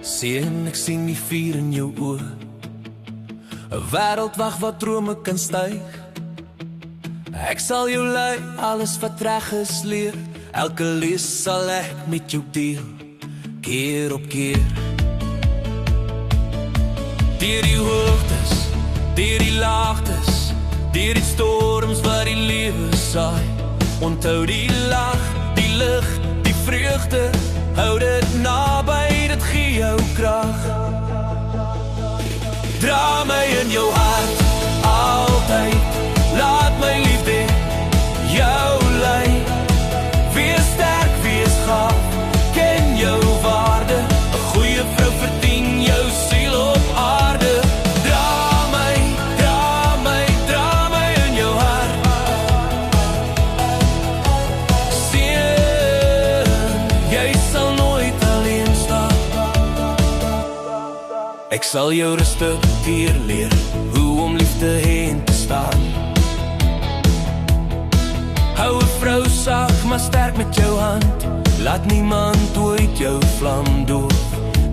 Seun, ek sien die vuur in jou oë, 'n wêreld wag wat drome kan styg. Ek sal jou lei, alles wat reg is leer. Elke les sal ek met jou deel, keer op keer. Deur die hoogtes, deur die laagtes, deur die storms wat die lewe saai. Onthou die lag, die lig, die vreugde. Hou dit naby, dit gee jou krag. Dra my in jou hart, altyd. Laat my liefde jou lei. Wees sterk, wees gaaf, ken jou waarde. 'n goeie vrou verdien jou siel op aarde. Dra my in jou hart. Seun, jy sal nooit alleen staan. Ek sal jou rustig weer leer, hoe om liefde heen te staan. Hou 'n vrou sag, maar sterk met jou hand. Laat niemand ooit jou vlam doof.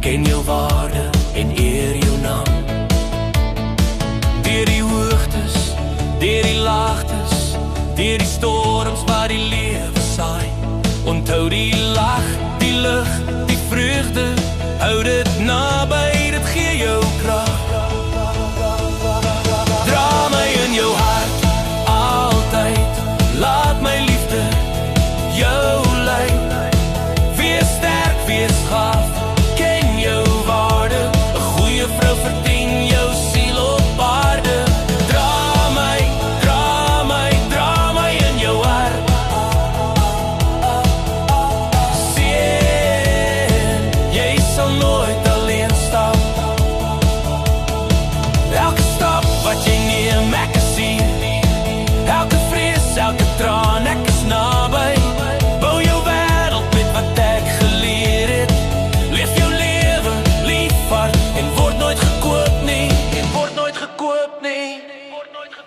Ken jou waarde en eer jou naam. Deur die hoogtes, deur die laagtes, deur die storms waar die lewe saai. Onthou die lag, die lig, die vreugde. Hou dit naby, dit gee jou krag. Dra my in jou hart, altyd. Laat my liefde jou lei. Wees sterk, wees gaaf, ken jou waarde. 'n goeie vrou verdien jou siel op aarde. Dra my in jou hart. Seun, jy sal nooit alleen staan. Elke stap wat jy neem, ek sien. Elke vrees, elke traan, ek is naby. Bou jou wêreld met wat ek geleer het. Leef jou lewe lief hard en word nooit gekoop nie.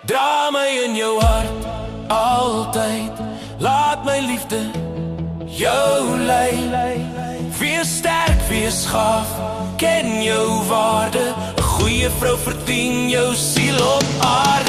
Dra my in jou hart, altyd. Laat my liefde jou lei. Wees sterk, wees gaaf, ken jou waarde. 'n goeie vrou verdien jou siel op aarde.